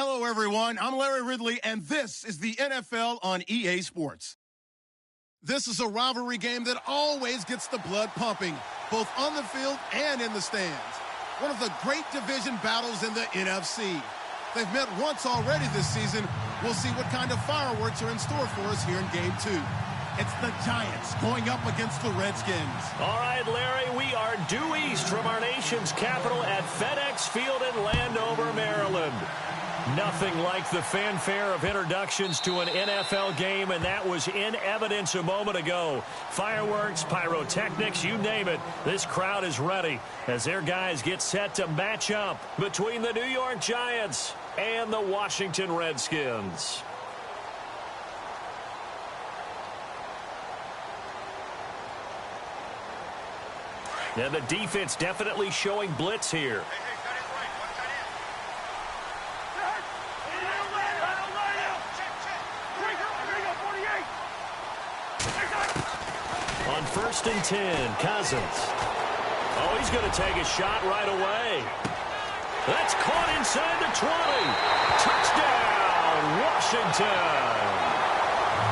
Hello, everyone. I'm Larry Ridley, and this is the NFL on EA Sports. This is a rivalry game that always gets the blood pumping, both on the field and in the stands. One of the great division battles in the NFC. They've met once already this season. We'll see what kind of fireworks are in store for us here in Game 2. It's the Giants going up against the Redskins. All right, Larry, we are due east from our nation's capital at FedEx Field in Landover, Maryland. Nothing like the fanfare of introductions to an NFL game, and that was in evidence a moment ago. Fireworks, pyrotechnics, you name it. This crowd is ready as their guys get set to match up between the New York Giants and the Washington Redskins. And the defense definitely showing blitz here. On 1st and 10, Cousins. Oh, he's going to take a shot right away. That's caught inside the 20. Touchdown, Washington.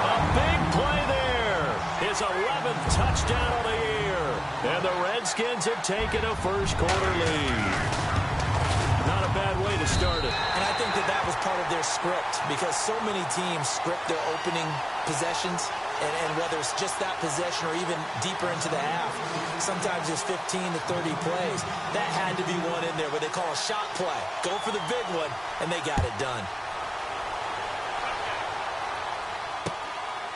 A big play there. His 11th touchdown of the year. And the Redskins have taken a first-quarter lead. Not a bad way to start it. And I think that was part of their script, because so many teams script their opening possessions, and whether it's just that possession or even deeper into the half, sometimes there's 15 to 30 plays. That had to be one in there where they call a shot play. Go for the big one, and they got it done.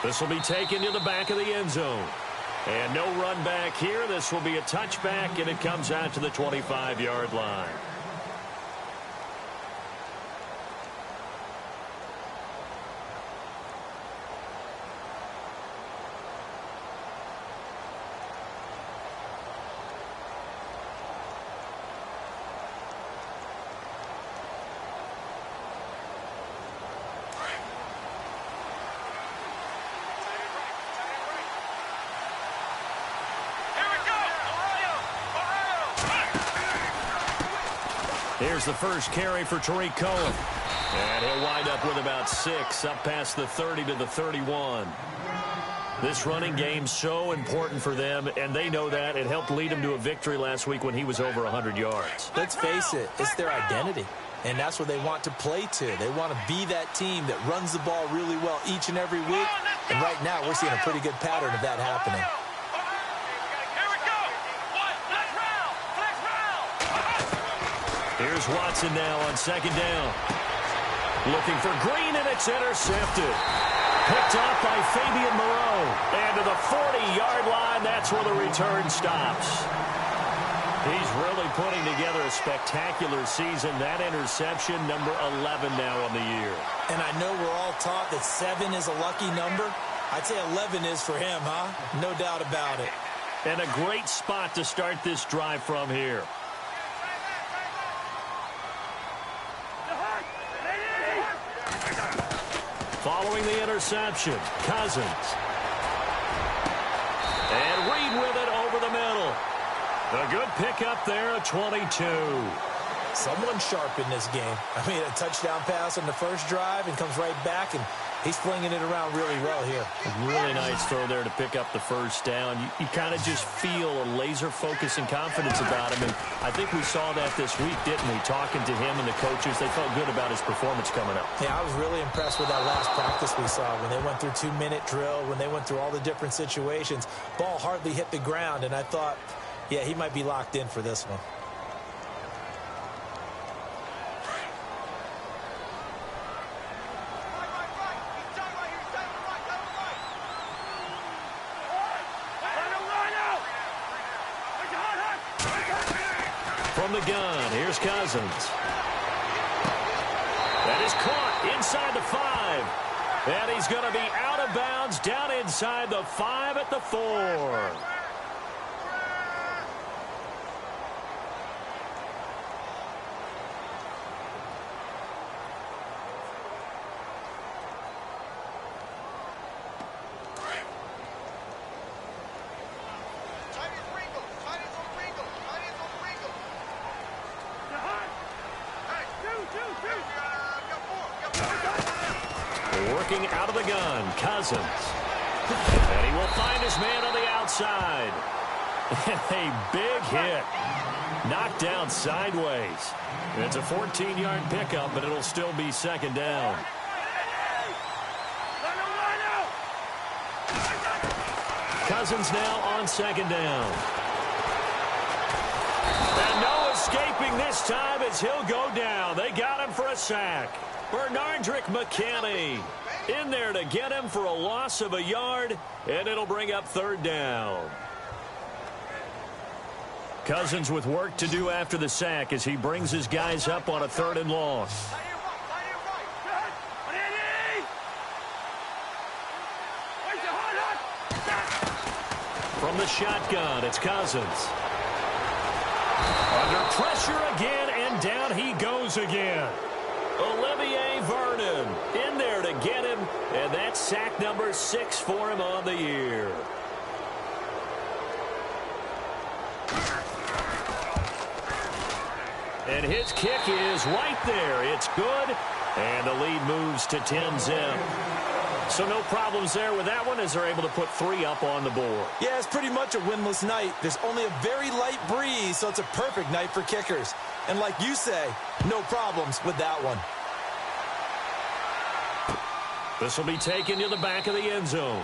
This will be taken to the back of the end zone. And no run back here. This will be a touchback, and it comes out to the 25-yard line. Here's the first carry for Tariq Cohen. And he'll wind up with about 6, up past the 30 to the 31. This running game's so important for them, and they know that. It helped lead them to a victory last week when he was over 100 yards. Let's face it, it's their identity, and that's what they want to play to. They want to be that team that runs the ball really well each and every week, and right now we're seeing a pretty good pattern of that happening. Here's Watson now on 2nd down. Looking for Green, and it's intercepted. Picked off by Fabian Moreau. And to the 40-yard line, that's where the return stops. He's really putting together a spectacular season. That interception, number 11 now on the year. And I know we're all taught that 7 is a lucky number. I'd say 11 is for him, huh? No doubt about it. And a great spot to start this drive from here. Following the interception, Cousins. And Reed with it over the middle. A good pickup there at 22. Someone sharp in this game. I mean, a touchdown pass on the first drive and comes right back, and he's flinging it around really well here. A really nice throw there to pick up the first down. You kind of just feel a laser focus and confidence about him, and I think we saw that this week, didn't we? Talking to him and the coaches, they felt good about his performance coming up. Yeah, I was really impressed with that last practice we saw when they went through 2-minute drill, when they went through all the different situations. Ball hardly hit the ground, and I thought, yeah, he might be locked in for this one. From the gun, here's Cousins. That is caught inside the 5. And he's going to be out of bounds down inside the 5 at the 4. looking out of the gun. Cousins. And he will find his man on the outside. And a big hit. Knocked down sideways. It's a 14-yard pickup, but it'll still be second down. Cousins now on second down. And no escaping this time as he'll go down. They got him for a sack. Bernardrick McKinney in there to get him for a loss of a yard, and it'll bring up third down. Cousins with work to do after the sack as he brings his guys up on a 3rd and long. From the shotgun, it's Cousins. Under pressure again, and down he goes again. Olivier Vernon in there to get him, and that's sack number 6 for him on the year. And his kick is right there. It's good, and the lead moves to 10-zip. So no problems there with that one as they're able to put 3 up on the board. Yeah, it's pretty much a winless night. There's only a very light breeze, so it's a perfect night for kickers. And like you say, no problems with that one. This will be taken to the back of the end zone.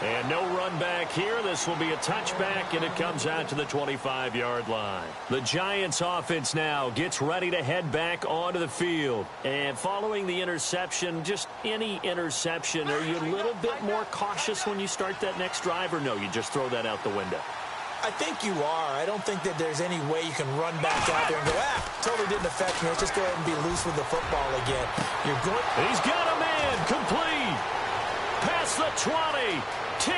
And no run back here. This will be a touchback, and it comes out to the 25-yard line. The Giants offense now gets ready to head back onto the field. And following the interception, just any interception, are you a little bit more cautious when you start that next drive, or no, you just throw that out the window? I think you are. I don't think that there's any way you can run back out there and go, totally didn't affect me. Let's just go ahead and be loose with the football again. You're going. He's got a man complete. Past the 20. 10,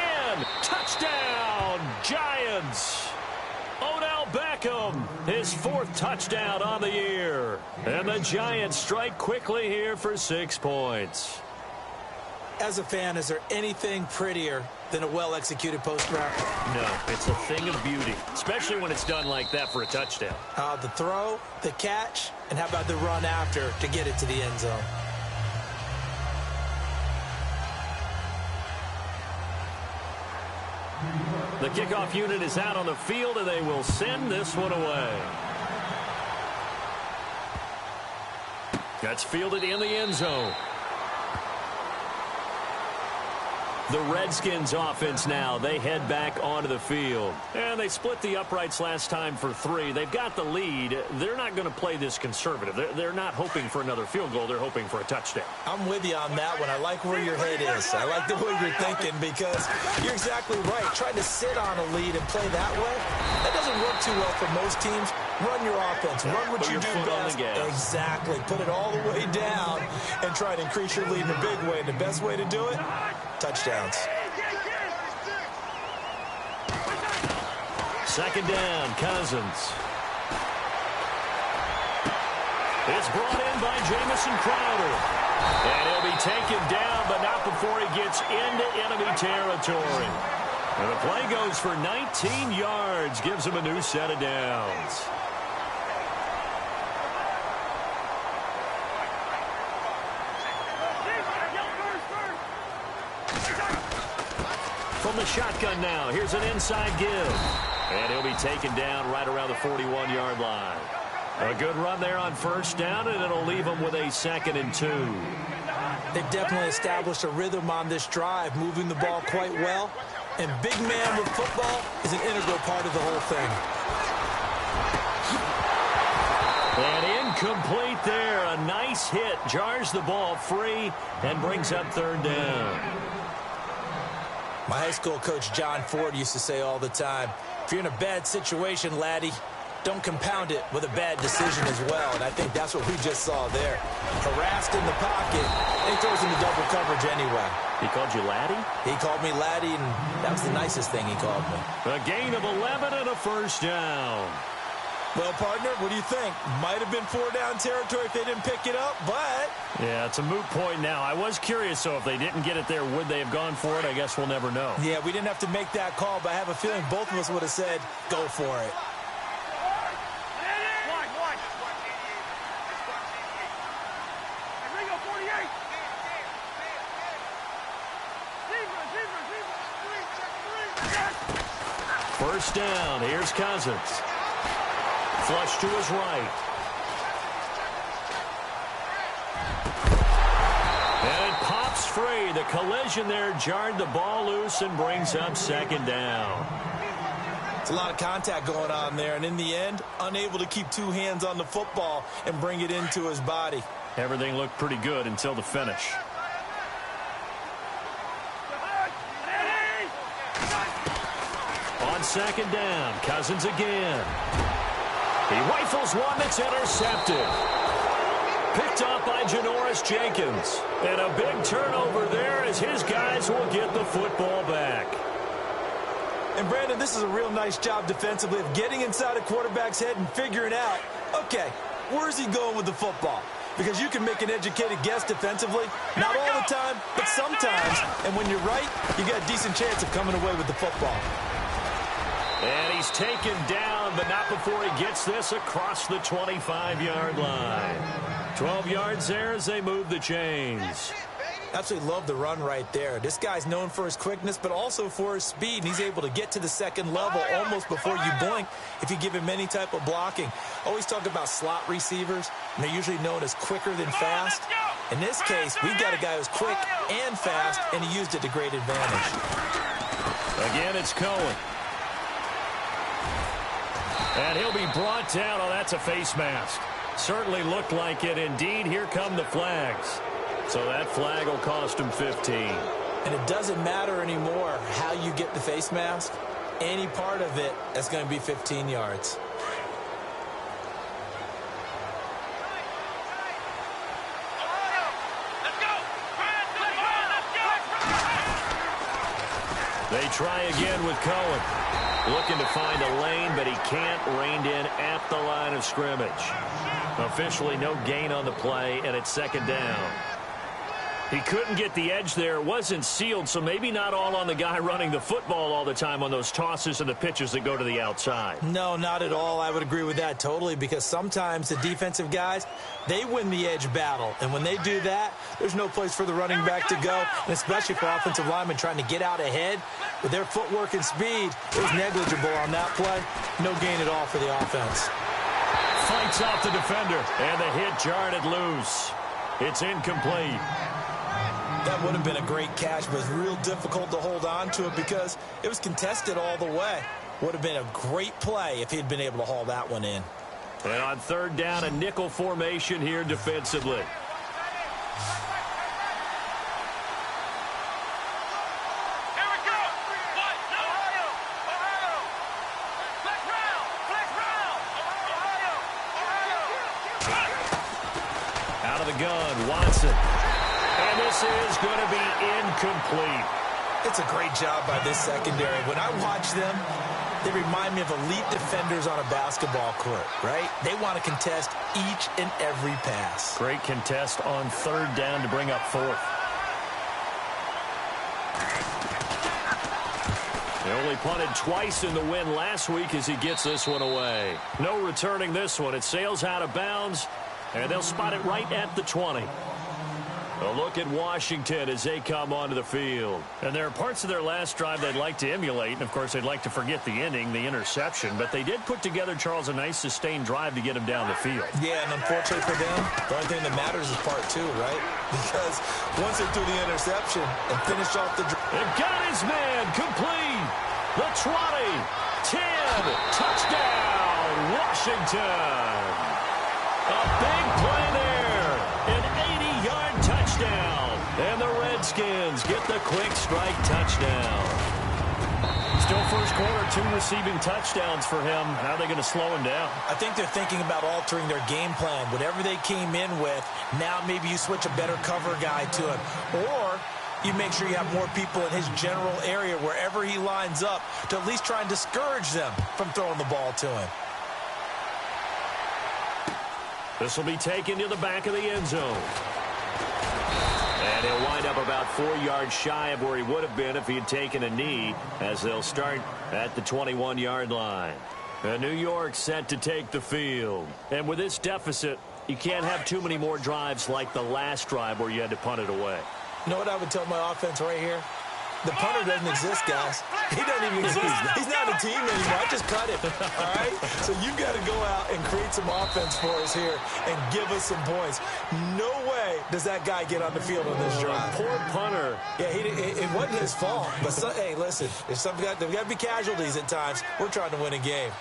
touchdown, Giants. Odell Beckham, his 4th touchdown on the year. And the Giants strike quickly here for 6 points. As a fan, is there anything prettier than a well-executed post route? No, it's a thing of beauty, especially when it's done like that for a touchdown. The throw, the catch, and how about the run after to get it to the end zone? The kickoff unit is out on the field, and they will send this one away. That's fielded in the end zone. The Redskins offense now, they head back onto the field. And they split the uprights last time for 3. They've got the lead. They're not going to play this conservative. They're not hoping for another field goal. They're hoping for a touchdown. I'm with you on that one. I like where your head is. I like the way you're thinking because you're exactly right. Trying to sit on a lead and play that way, that doesn't work too well for most teams. Run your offense. Run what you do best. Exactly. Put it all the way down and try to increase your lead in a big way. And the best way to do it, touchdowns. Second down, Cousins. It's brought in by Jamison Crowder. And he'll be taken down, but not before he gets into enemy territory. And the play goes for 19 yards, gives him a new set of downs. From the shotgun now, here's an inside give. And he'll be taken down right around the 41-yard line. A good run there on first down, and it'll leave them with a 2nd and 2. They've definitely established a rhythm on this drive, moving the ball quite well. And big man with football is an integral part of the whole thing. And incomplete there. A nice hit. Jars the ball free and brings up 3rd down. My high school coach, John Ford, used to say all the time, if you're in a bad situation, laddie, don't compound it with a bad decision as well. And I think that's what we just saw there. Harassed in the pocket, and he throws into double coverage anyway. He called you laddie? He called me laddie, and that was the nicest thing he called me. A gain of 11 and a first down. Well, partner, what do you think? Might have been 4-down territory if they didn't pick it up, but... Yeah, it's a moot point now. I was curious, so if they didn't get it there, would they have gone for it? I guess we'll never know. Yeah, we didn't have to make that call, but I have a feeling both of us would have said, go for it. First down. Here's Cousins. Flush to his right. And it pops free. The collision there jarred the ball loose and brings up second down. It's a lot of contact going on there, and in the end, unable to keep two hands on the football and bring it into his body. Everything looked pretty good until the finish. On second down, Cousins again. He rifles one that's intercepted. Picked up by Janoris Jenkins. And a big turnover there as his guys will get the football back. And, Brandon, this is a real nice job defensively of getting inside a quarterback's head and figuring out, okay, where's he going with the football? Because you can make an educated guess defensively, not all the time, but sometimes. And when you're right, you got a decent chance of coming away with the football. And he's taken down, but not before he gets this across the 25-yard line. 12 yards there as they move the chains. Absolutely love the run right there. This guy's known for his quickness, but also for his speed. And he's able to get to the second level almost before you blink if you give him any type of blocking. Always talk about slot receivers, and they're usually known as quicker than fast. In this case, we've got a guy who's quick and fast, and he used it to great advantage. Again, it's Cohen. And he'll be brought down. Oh, that's a face mask. Certainly looked like it. Indeed, here come the flags. So that flag will cost him 15. And it doesn't matter anymore how you get the face mask. Any part of it, that's going to be 15 yards. They try again with Cohen. Looking to find a lane, but he can't. Reined in at the line of scrimmage. Officially no gain on the play, and it's second down. He couldn't get the edge there. It wasn't sealed, so maybe not all on the guy running the football all the time on those tosses and the pitches that go to the outside. No, not at all. I would agree with that totally, because sometimes the defensive guys, they win the edge battle. And when they do that, there's no place for the running back to go, and especially for offensive linemen trying to get out ahead. With their footwork and speed, it was negligible on that play. No gain at all for the offense. Fights off the defender, and the hit jarred it loose. It's incomplete. That would have been a great catch, but it's real difficult to hold on to it because it was contested all the way. Would have been a great play if he'd been able to haul that one in. And on third down, a nickel formation here defensively. Out of the gun, Watson. And this is going to be incomplete. It's a great job by this secondary. When I watch them, they remind me of elite defenders on a basketball court, right? They want to contest each and every pass. Great contest on third down to bring up fourth. They only punted twice in the win last week as he gets this one away. No returning this one. It sails out of bounds, and they'll spot it right at the 20. A look at Washington as they come onto the field. And there are parts of their last drive they'd like to emulate. And, of course, they'd like to forget the inning, the interception. But they did put together, Charles, a nice sustained drive to get him down the field. Yeah, and unfortunately for them, the only thing that matters is part two, right? Because once they threw the interception and finished off the drive. And got his man complete. The 20, 10, touchdown, Washington. A big play there. An 80-yard touchdown. And the Redskins get the quick strike touchdown. Still first quarter, 2 receiving touchdowns for him. How are they going to slow him down? I think they're thinking about altering their game plan. Whatever they came in with, now maybe you switch a better cover guy to him. Or you make sure you have more people in his general area wherever he lines up to at least try and discourage them from throwing the ball to him. This will be taken to the back of the end zone. And he'll wind up about 4 yards shy of where he would have been if he had taken a knee, as they'll start at the 21-yard line. And New York set to take the field. And with this deficit, you can't have too many more drives like the last drive where you had to punt it away. You know what I would tell my offense right here? The punter doesn't exist, guys. He doesn't even exist. He's not a team anymore. I just cut him, all right? So you've got to go out and create some offense for us here and give us some points. No way does that guy get on the field on this drive. Poor punter. Yeah, it wasn't his fault. But, hey, listen, there's got to be casualties at times. We're trying to win a game.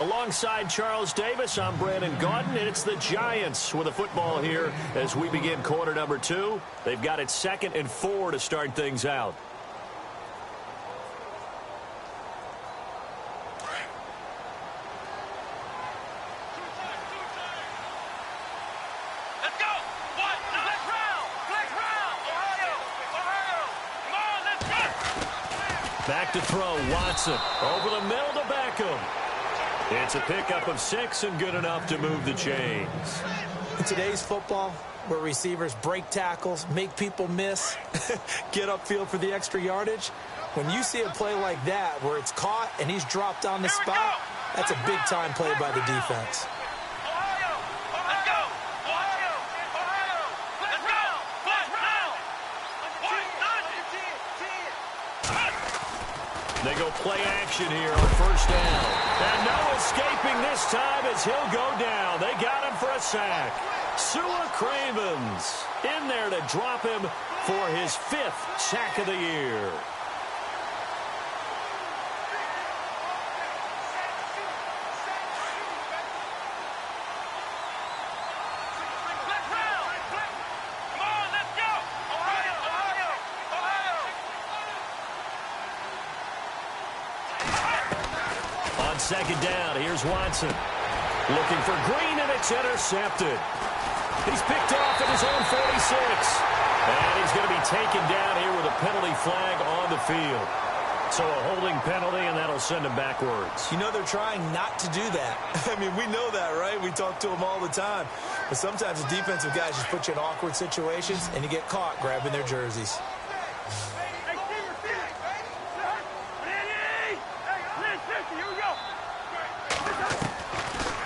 Alongside Charles Davis, I'm Brandon Gaudin, and it's the Giants with a football here as we begin quarter number 2. They've got it 2nd and 4 to start things out. Let's go! What? Flex round! Flex round! Ohio! Ohio! Come on, let's go! Back to throw, Watson. Over the middle to Beckham. It's a pickup of 6 and good enough to move the chains. In today's football, where receivers break tackles, make people miss, get upfield for the extra yardage, when you see a play like that where it's caught and he's dropped on the spot, that's a big-time play by the defense. Ohio! Let's go! Ohio! Ohio! Let's go! Flex round! They go play action here on first down. And no escaping this time as he'll go down. They got him for a sack. Sua Cravens in there to drop him for his 5th sack of the year. Flex round! Come on, let's go! Ohio! Ohio! Ohio! On second down, here's Watson. Looking for Green, and it's intercepted. He's picked off at his own 46. And he's going to be taken down here with a penalty flag on the field. So a holding penalty, and that'll send him backwards. You know they're trying not to do that. I mean, we know that, right? We talk to them all the time. But sometimes the defensive guys just put you in awkward situations, and you get caught grabbing their jerseys.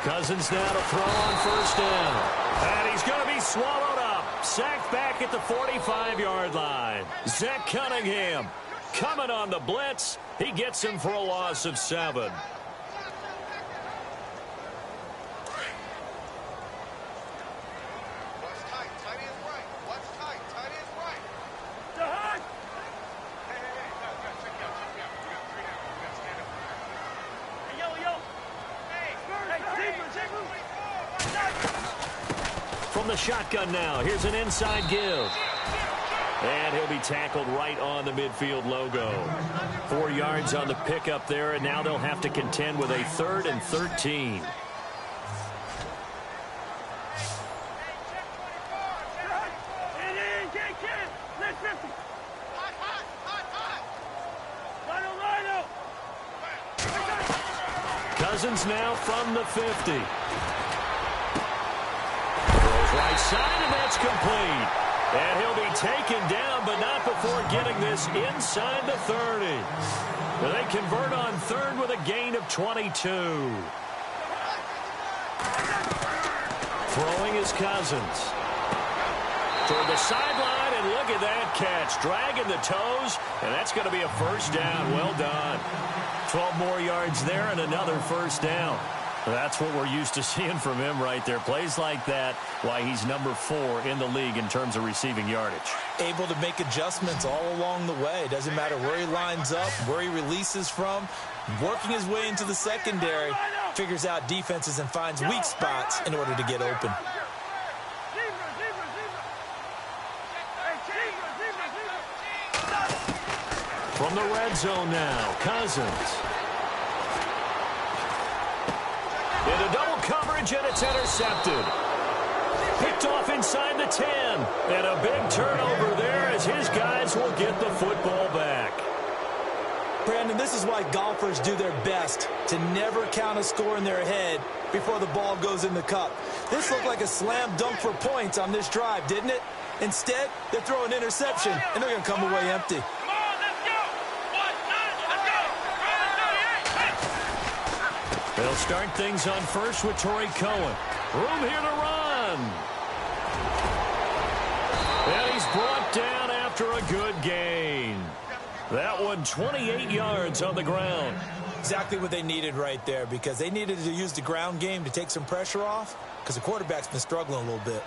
Cousins now to throw on first down. And he's going to be swallowed up. Sacked back at the 45-yard line. Zach Cunningham coming on the blitz. He gets him for a loss of 7. From the shotgun now, here's an inside give. And he'll be tackled right on the midfield logo. 4 yards on the pickup there, and now they'll have to contend with a 3rd and 13. Cousins now from the 50. Throws right side, and that's complete. And he'll be taken down, but not before getting this inside the 30. They convert on 3rd with a gain of 22. Throwing is Cousins. Toward the sideline, and look at that catch. Dragging the toes, and that's going to be a first down. Well done. 12 more yards there and another first down. That's what we're used to seeing from him right there. Plays like that, why he's number 4 in the league in terms of receiving yardage. Able to make adjustments all along the way. Doesn't matter where he lines up, where he releases from. Working his way into the secondary, figures out defenses and finds weak spots in order to get open. From the red zone now, Cousins. Into double coverage, and it's intercepted. Picked off inside the 10. And a big turnover there as his guys will get the football back. Brandon, this is why golfers do their best to never count a score in their head before the ball goes in the cup. This looked like a slam dunk for points on this drive, didn't it? Instead, they throw an interception, and they're going to come away empty. They'll start things on first with Torrey Cohen. Room here to run. after a good gain. That one 28 yards on the ground. Exactly what they needed right there, because they needed to use the ground game to take some pressure off, because the quarterback's been struggling a little bit.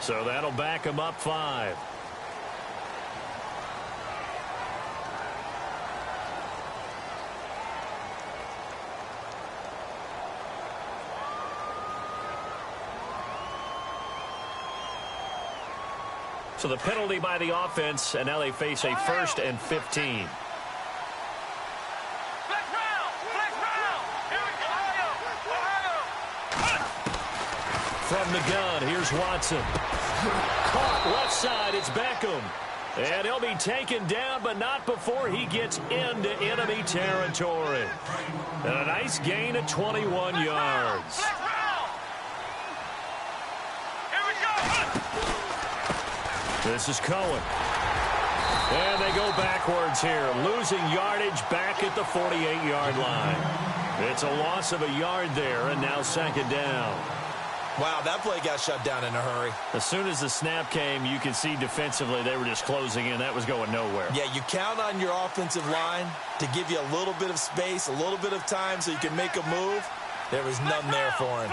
So that'll back him up 5. So the penalty by the offense, and now they face a 1st and 15. From the gun, here's Watson. Caught left side, it's Beckham. And he'll be taken down, but not before he gets into enemy territory. And a nice gain of 21 yards. This is Cohen. And they go backwards here, losing yardage back at the 48-yard line. It's a loss of a yard there, and now 2nd down. Wow, that play got shut down in a hurry. As soon as the snap came, you could see defensively they were just closing in. That was going nowhere. Yeah, you count on your offensive line to give you a little bit of space, a little bit of time so you can make a move. There was none there for him.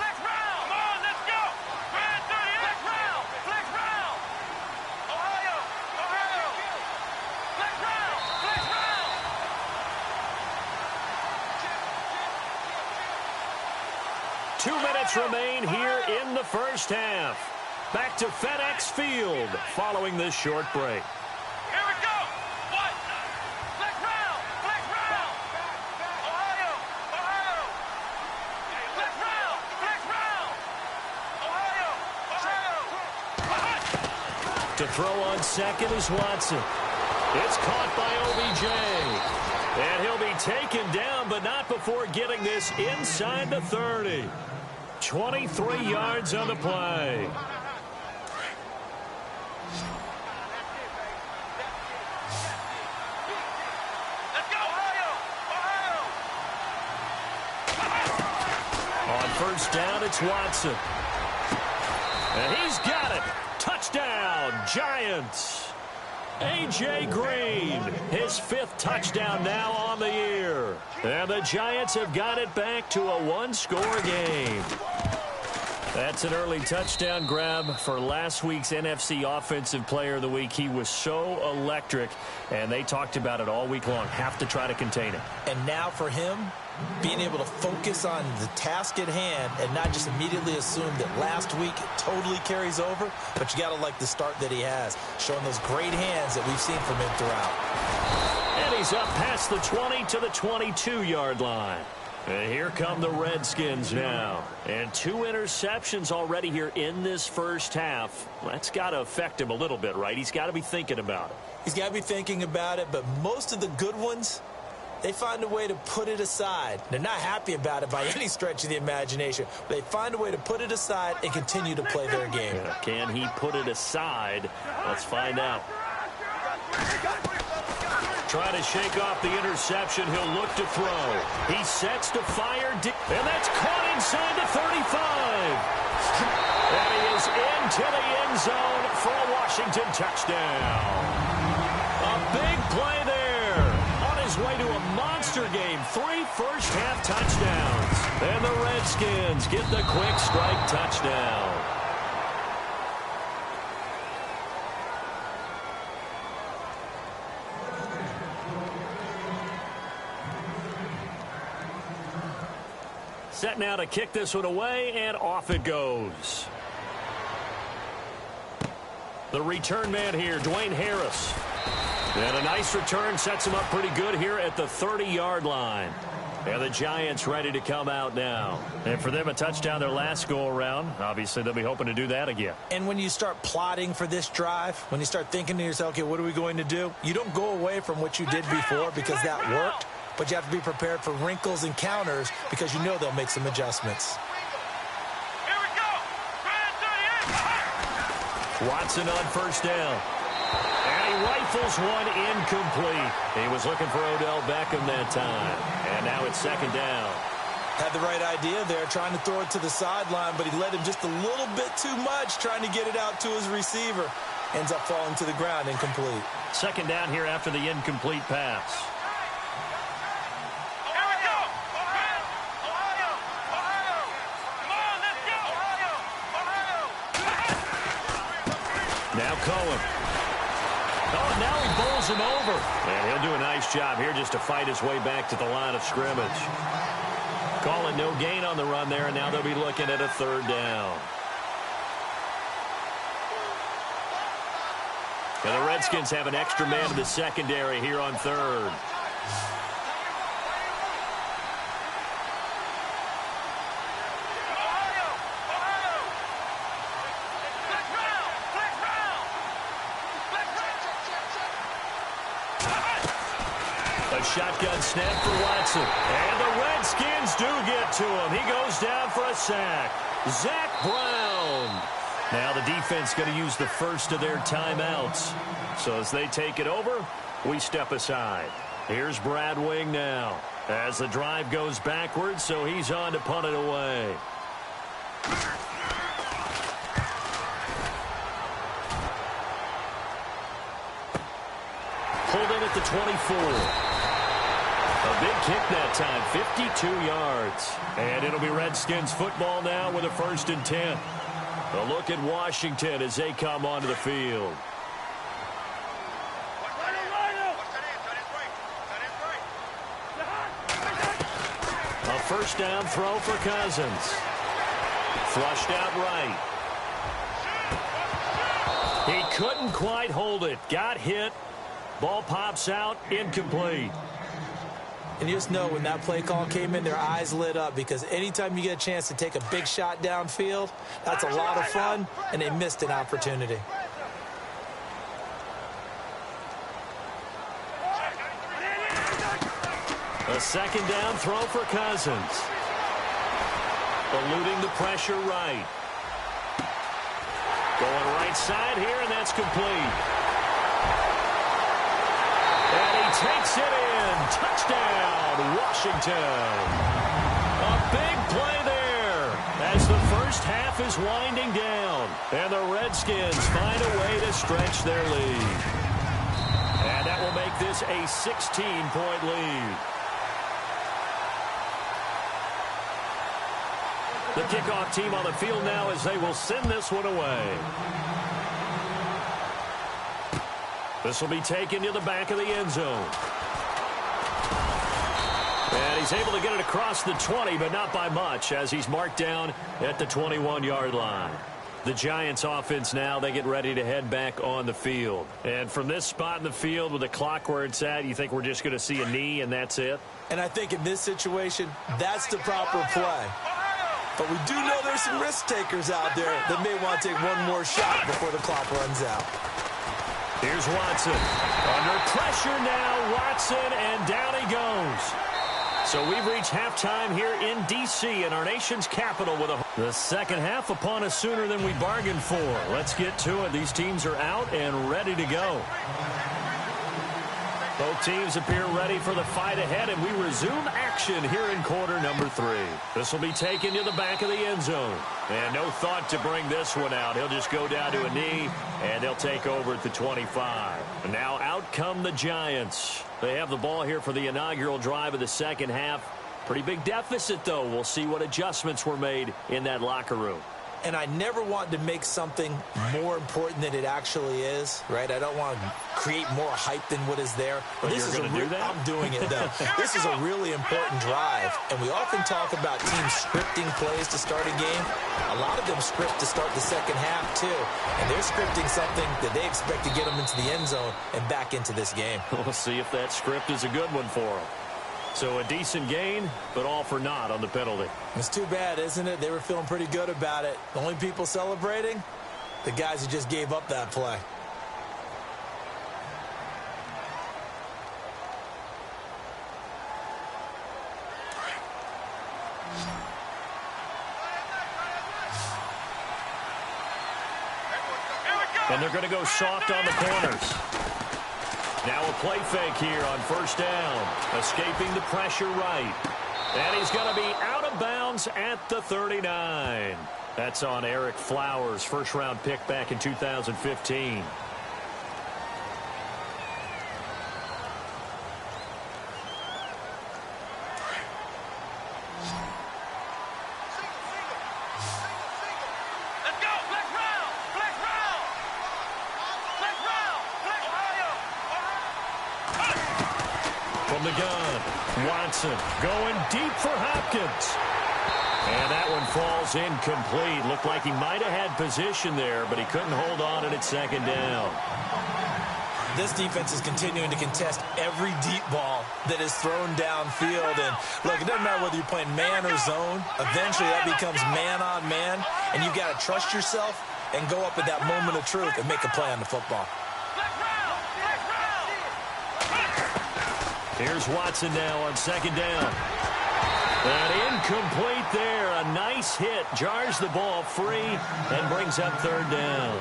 Remain here in the first half. Back to FedEx Field following this short break. Here we go. What? Flex round. Flex round. Ohio. Ohio. Flex round. Flex round. Ohio. Ohio. To throw on 2nd is Watson. It's caught by OBJ. And he'll be taken down, but not before getting this inside the 30. 23 yards on the play. Let's go, Ohio! Ohio! On 1st down, it's Watson. And he's got it. Touchdown, Giants. A.J. Green, his 5th touchdown now on the year. And the Giants have got it back to a 1-score game. That's an early touchdown grab for last week's NFC Offensive Player of the Week. He was so electric, and they talked about it all week long. Have to try to contain it. And now for him, being able to focus on the task at hand and not just immediately assume that last week totally carries over, but you got to like the start that he has, showing those great hands that we've seen from him throughout. And he's up past the 20 to the 22-yard line. And here come the Redskins now. And 2 interceptions already here in this first half. That's got to affect him a little bit, right? He's got to be thinking about it. He's got to be thinking about it, but most of the good ones, they find a way to put it aside. They're not happy about it by any stretch of the imagination. They find a way to put it aside and continue to play their game. Yeah, can he put it aside? Let's find out. Trying to shake off the interception. He'll look to throw. He sets to fire. And that's caught inside the 35. And he is into the end zone for a Washington touchdown. A big play there. On his way to a monster game. 3 first-half touchdowns. And the Redskins get the quick strike touchdown. Set now to kick this one away, and off it goes. The return man here, Dwayne Harris. And a nice return sets him up pretty good here at the 30-yard line. And the Giants ready to come out now. And for them, a touchdown their last go-around. Obviously, they'll be hoping to do that again. And when you start plotting for this drive, when you start thinking to yourself, okay, what are we going to do? You don't go away from what you did before because that worked, but you have to be prepared for wrinkles and counters because you know they'll make some adjustments. Here we go. Watson on first down. And he rifles one incomplete. He was looking for Odell Beckham that time. And now it's second down. Had the right idea there, trying to throw it to the sideline, but he led him just a little bit too much, trying to get it out to his receiver. Ends up falling to the ground, incomplete. Second down here after the incomplete pass. Here we go. Ohio. Come on, let's go. Ohio. Now Cohen. Oh, now he bowls him over. And he'll do a nice job here just to fight his way back to the line of scrimmage. Calling no gain on the run there, and now they'll be looking at a third down. And the Redskins have an extra man in the secondary here on third. Shotgun snap for Watson. And the Redskins do get to him. He goes down for a sack. Zach Brown. Now the defense going to use the first of their timeouts. So as they take it over, we step aside. Here's Brad Wing now. As the drive goes backwards, so he's on to punt it away. Pulled in at the 24. A big kick that time, 52 yards. And it'll be Redskins football now with a 1st and 10. A look at Washington as they come onto the field. A first down throw for Cousins. Flushed out right. He couldn't quite hold it. Got hit. Ball pops out, incomplete. And you just know when that play call came in, their eyes lit up because anytime you get a chance to take a big shot downfield, that's a lot of fun, and they missed an opportunity. A second down throw for Cousins. Eluding the pressure right. Going right side here, and that's complete. And he takes it in. Touchdown, Washington. A big play there as the first half is winding down. And the Redskins find a way to stretch their lead. And that will make this a 16-point lead. The kickoff team on the field now as they will send this one away. This will be taken to the back of the end zone. And he's able to get it across the 20, but not by much, as he's marked down at the 21-yard line. The Giants offense now, they get ready to head back on the field. And from this spot in the field with the clock where it's at, you think we're just going to see a knee and that's it? And I think in this situation, that's the proper play. But we do know there's some risk takers out there that may want to take one more shot before the clock runs out. Here's Watson. Under pressure now, Watson, and down he goes. So we've reached halftime here in D.C. in our nation's capital with the second half upon us sooner than we bargained for. Let's get to it. These teams are out and ready to go. Both teams appear ready for the fight ahead, and we resume action here in quarter number 3. This will be taken to the back of the end zone. And no thought to bring this one out. He'll just go down to a knee, and they'll take over at the 25. And now out come the Giants. They have the ball here for the inaugural drive of the second half. Pretty big deficit, though. We'll see what adjustments were made in that locker room. And I never want to make something more important than it actually is, right? I don't want to create more hype than what is there. But this is going to do that? I'm doing it, though. This is a really important drive, and we often talk about teams scripting plays to start a game. A lot of them script to start the second half, too. And they're scripting something that they expect to get them into the end zone and back into this game. We'll see if that script is a good one for them. So a decent gain, but all for naught on the penalty. It's too bad, isn't it? They were feeling pretty good about it. The only people celebrating, the guys who just gave up that play. And they're going to go soft on the corners. Now a play fake here on first down. Escaping the pressure right. And he's going to be out of bounds at the 39. That's on Eric Flowers, first-round pick back in 2015. From the gun, Watson going deep for Hopkins. And that one falls incomplete. Looked like he might have had position there, but he couldn't hold on at second down. This defense is continuing to contest every deep ball that is thrown downfield. And look, it doesn't matter whether you're playing man or zone. Eventually that becomes man on man, and you've got to trust yourself and go up at that moment of truth and make a play on the football. Here's Watson now on second down. And incomplete there. A nice hit. Jars the ball free and brings up third down.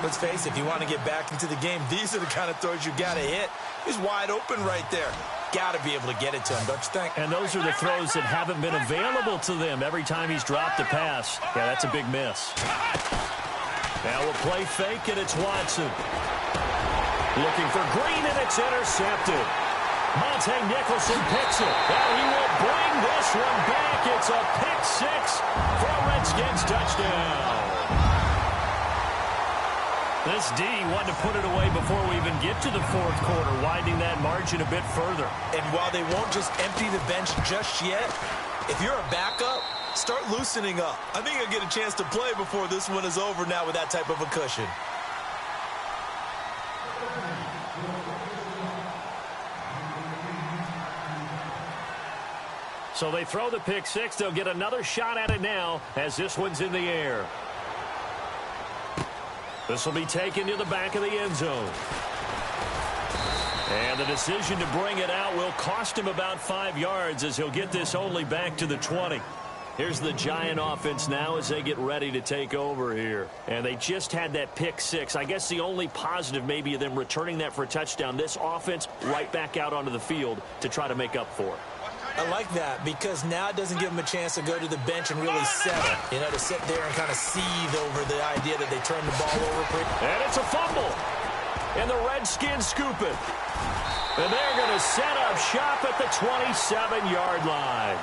Let's face it, if you want to get back into the game, these are the kind of throws you got to hit. He's wide open right there. Got to be able to get it to him, don't you think? And those are the throws that haven't been available to them every time he's dropped a pass. Yeah, that's a big miss. Now a play fake, and it's Watson. Looking for Green, and it's intercepted. Monte Nicholson picks it. And he will bring this one back. It's a pick six for a Redskins touchdown. This D wanted to put it away before we even get to the fourth quarter, widening that margin a bit further. And while they won't just empty the bench just yet, if you're a backup, start loosening up. I think you'll get a chance to play before this one is over now with that type of a cushion. So they throw the pick six. They'll get another shot at it now as this one's in the air. This will be taken to the back of the end zone. And the decision to bring it out will cost him about 5 yards as he'll get this only back to the 20. Here's the Giant offense now as they get ready to take over here. And they just had that pick six. I guess the only positive maybe of them returning that for a touchdown. This offense right back out onto the field to try to make up for it. I like that because now it doesn't give them a chance to go to the bench and really settle. You know, to sit there and kind of seethe over the idea that they turned the ball over. And it's a fumble. And the Redskins scoop it. And they're going to set up shop at the 27-yard line.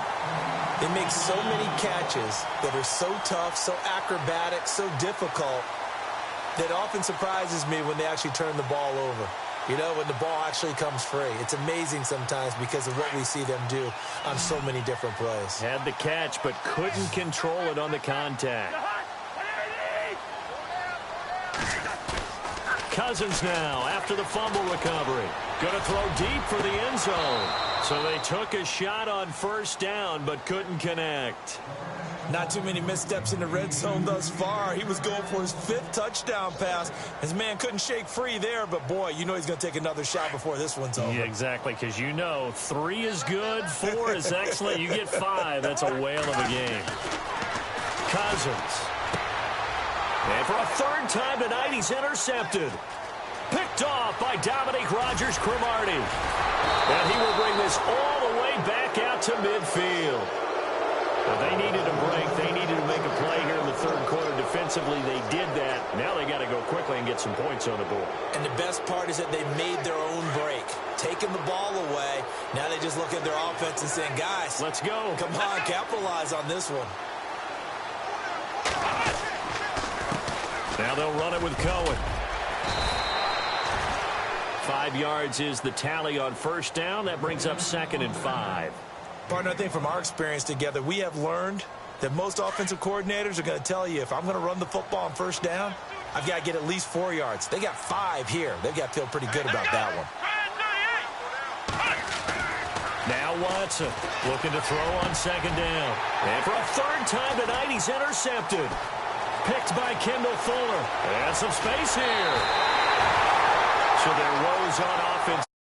They make so many catches that are so tough, so acrobatic, so difficult that often surprises me when they actually turn the ball over. You know, when the ball actually comes free. It's amazing sometimes because of what we see them do on so many different plays. Had the catch, but couldn't control it on the contact. Cousins now after the fumble recovery. Going to throw deep for the end zone. So they took a shot on first down, but couldn't connect. Not too many missteps in the red zone thus far. He was going for his 5th touchdown pass. His man couldn't shake free there, but boy, you know he's going to take another shot before this one's over. Yeah, exactly, because you know 3 is good, 4 is excellent. You get 5, that's a whale of a game. Cousins. And for a 3rd time tonight, he's intercepted. Picked off by Dominique Rodgers-Cromartie. And he will bring this all the way back out to midfield. But they needed a break. They needed to make a play here in the 3rd quarter. Defensively, they did that. Now they got to go quickly and get some points on the board. And the best part is that they made their own break. Taking the ball away. Now they just look at their offense and saying, guys, let's go. Come on, capitalize on this one. Now they'll run it with Cohen. 5 yards is the tally on first down. That brings up 2nd and 5. Partner, I think from our experience together, we have learned that most offensive coordinators are going to tell you, if I'm going to run the football on first down, I've got to get at least 4 yards. They got 5 here. They've got to feel pretty good about that one. Now Watson looking to throw on second down. And for a third time tonight, he's intercepted. Picked by Kendall Fuller. And some space here. So their woes on offense.